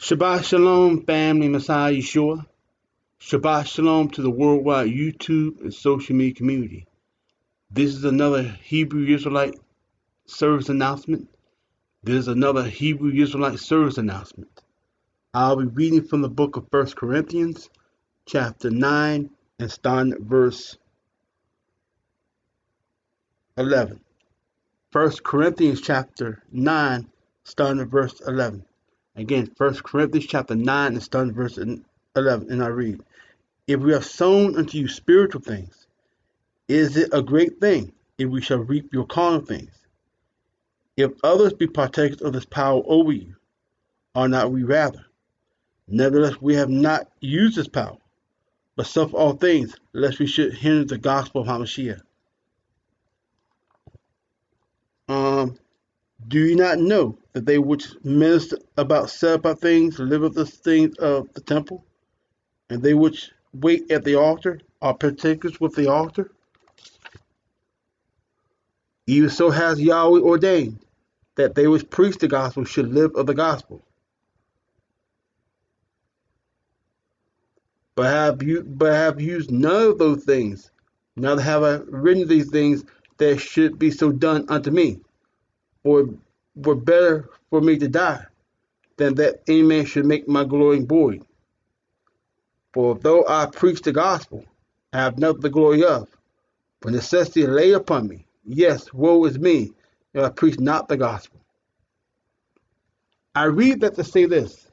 Shabbat Shalom, family, Messiah Yeshua. Shabbat Shalom to the worldwide YouTube and social media community. This is another Hebrew Israelite service announcement. I'll be reading from the book of 1 Corinthians, chapter 9, and starting at verse 11. 1 Corinthians chapter 9, starting at verse 11. Again, 1 Corinthians chapter 9 and starting at verse 11, and I read, If we have sown unto you spiritual things, is it a great thing if we shall reap your carnal things? If others be partakers of this power over you, are not we rather? Nevertheless, we have not used this power, but suffer all things, lest we should hinder the gospel of HaMashiach. Do you not know that they which minister about set apart things live of the things of the temple, and they which wait at the altar are partakers with the altar? Even so has Yahweh ordained that they which preach the gospel should live of the gospel. But have used none of those things, neither have I written these things that should be so done unto me. For it were better for me to die, than that any man should make my glory void. For though I preach the gospel, I have nothing the glory of, for necessity is laid upon me. Yes, woe is me, if I preach not the gospel. I read that to say this.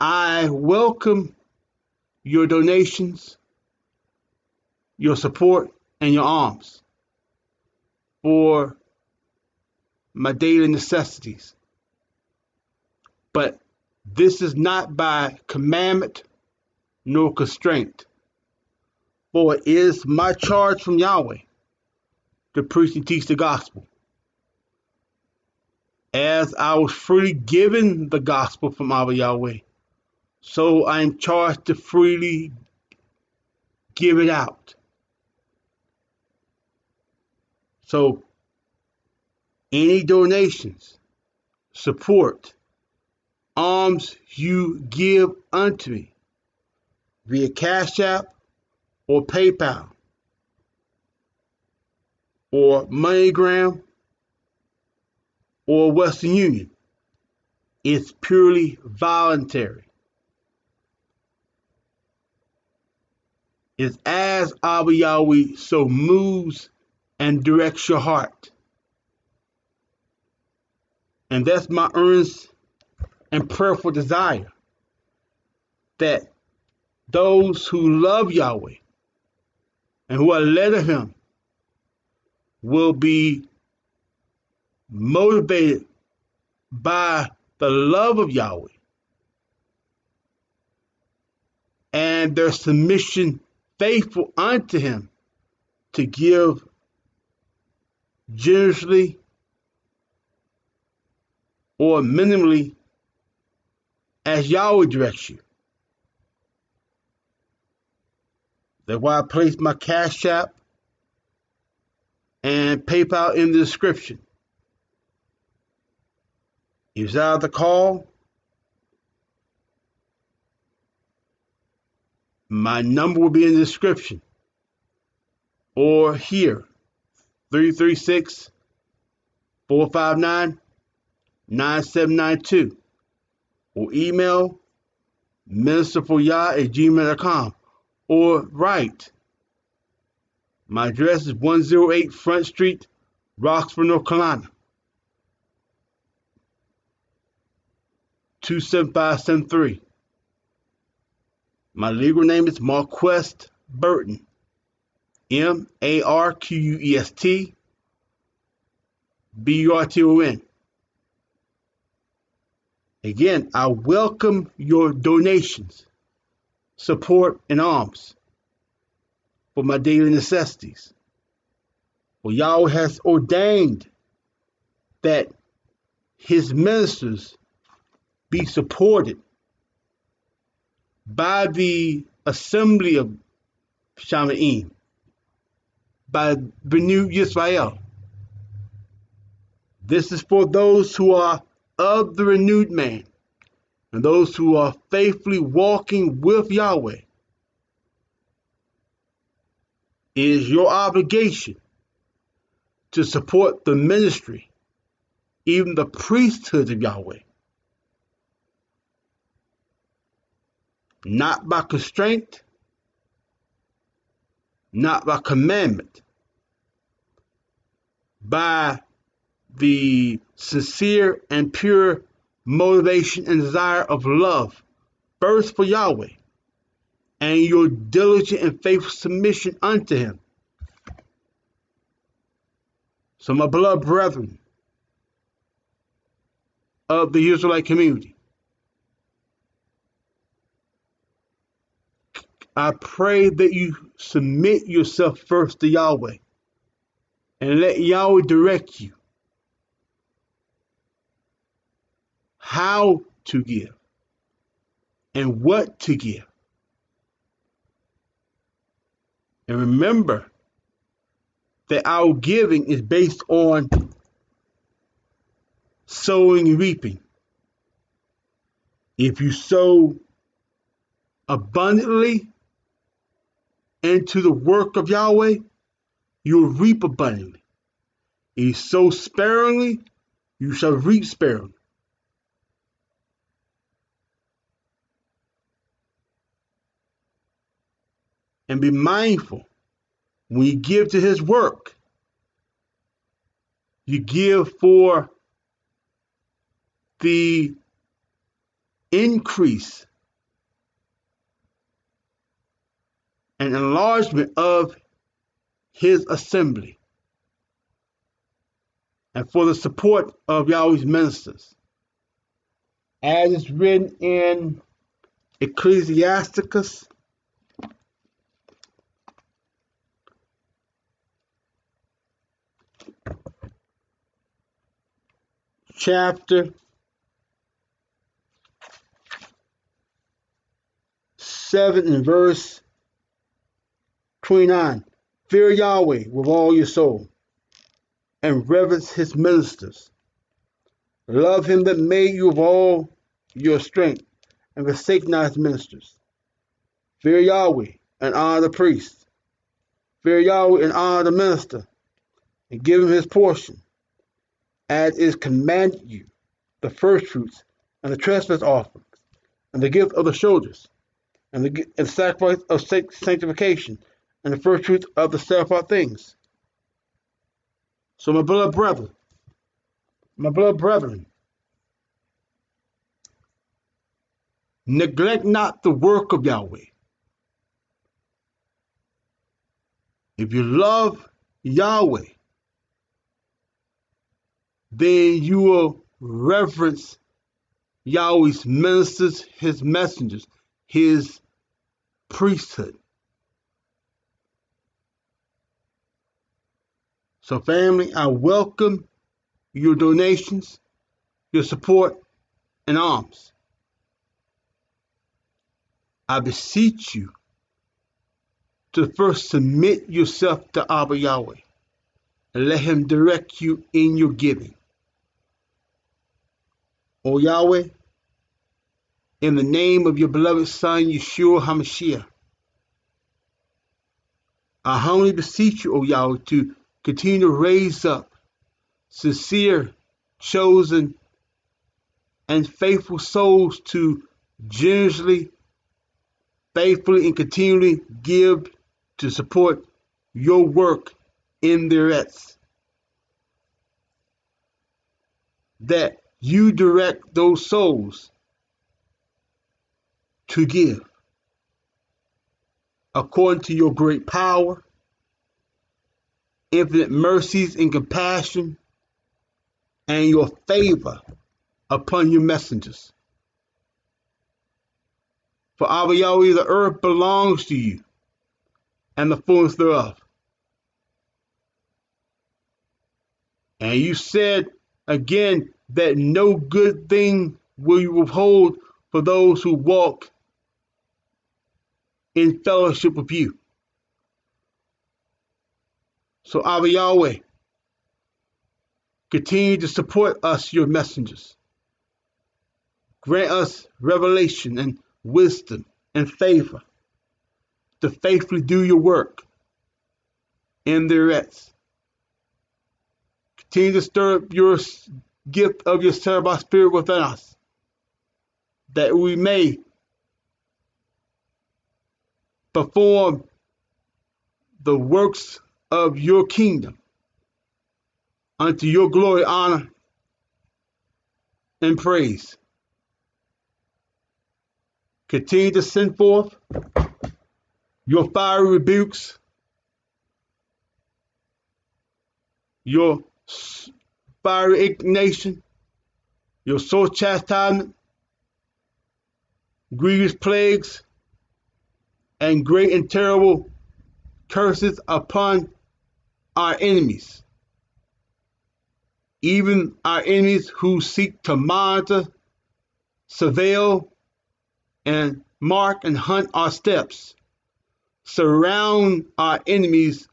I welcome your donations, your support, and your alms for my daily necessities. But this is not by commandment nor constraint, for it is my charge from Yahweh to preach and teach the gospel. As I was freely given the gospel from our Yahweh, so I am charged to freely give it out. So any donations, support, alms you give unto me via cash.app or PayPal or MoneyGram or Western Union, it's purely voluntary. It's as Abba Yahweh so moves and directs your heart. And that's my earnest and prayerful desire, that those who love Yahweh and who are led of Him will be motivated by the love of Yahweh and their submission faithful unto Him to give generously or minimally as Yahweh directs you. That's why I placed my Cash App and PayPal in the description. If you desire the call, my number will be in the description or here, 336-459-9792, or email ministerforyah@gmail.com, or write. My address is 108 Front Street, Roxboro, North Carolina, 27573. My legal name is Marquest Burton, Marquest Burton. Again, I welcome your donations, support, and alms for my daily necessities. For Yahweh has ordained that His ministers be supported by the assembly of SHA'UL, by renewed Yisrael. This is for those who are of the renewed man and those who are faithfully walking with Yahweh. It is your obligation to support the ministry, even the priesthood of Yahweh, not by constraint, not by commandment, by the sincere and pure motivation and desire of love, first for Yahweh, and your diligent and faithful submission unto him. So, my beloved brethren of the Israelite community, I pray that you submit yourself first to Yahweh and let Yahweh direct you how to give and what to give. And remember that our giving is based on sowing and reaping. If you sow abundantly into the work of Yahweh, you will reap abundantly. If you sow sparingly, you shall reap sparingly. And be mindful, when you give to his work, you give for the increase and enlargement of his assembly and for the support of Yahweh's ministers. As it's written in Ecclesiasticus chapter 7 and verse 29. Fear Yahweh with all your soul and reverence his ministers. Love him that made you with all your strength and forsake not his ministers. Fear Yahweh and honor the priest. Fear Yahweh and honor the minister and give him his portion, as is commanded you, the firstfruits and the trespass offerings and the gift of the shoulders and the sacrifice of sanctification and the firstfruits of the set-apart things. So my beloved brethren, neglect not the work of Yahweh. If you love Yahweh, then you will reverence Yahweh's ministers, his messengers, his priesthood. So family, I welcome your donations, your support, and alms. I beseech you to first submit yourself to Abba Yahweh and let him direct you in your giving. O Yahweh, in the name of your beloved Son, Yeshua HaMashiach, I humbly beseech you, O Yahweh, to continue to raise up sincere, chosen, and faithful souls to generously, faithfully, and continually give to support your work in their acts. That you direct those souls to give according to your great power, infinite mercies and compassion, and your favor upon your messengers. For Abba Yahweh, the earth belongs to you, and the fullness thereof. And you said again that no good thing will you withhold for those who walk in fellowship with you. So Abba Yahweh, continue to support us, your messengers, Grant us revelation and wisdom and favor to faithfully do your work in the earth. Continue to stir up your gift of your cerebral spirit within us, that we may perform the works of your kingdom unto your glory, honor, and praise. Continue to send forth your fiery rebukes, your fiery indignation, your sore chastisement, grievous plagues, and great and terrible curses upon our enemies, even our enemies who seek to monitor, surveil, and mark and hunt our steps. Surround our enemies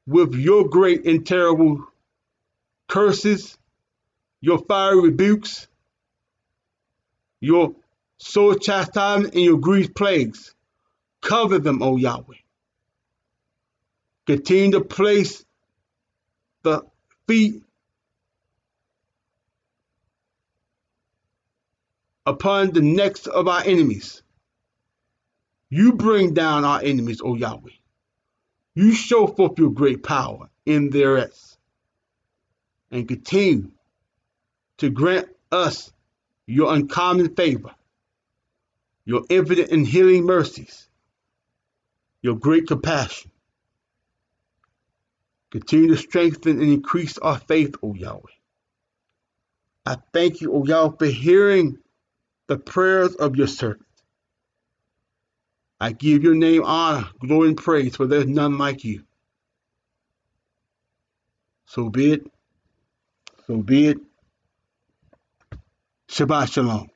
with your great and terrible curses, your fiery rebukes, your sore chastisement, and your grievous plagues. Cover them, O Yahweh. Continue to place the feet upon the necks of our enemies. You bring down our enemies, O Yahweh. You show forth your great power in their midst, and continue to grant us your uncommon favor, your infinite and healing mercies, your great compassion. Continue to strengthen and increase our faith, O Yahweh. I thank you, O Yahweh, for hearing the prayers of your servant. I give your name honor, glory, and praise, for there is none like you. So be it. So be it. Shabbat Shalom.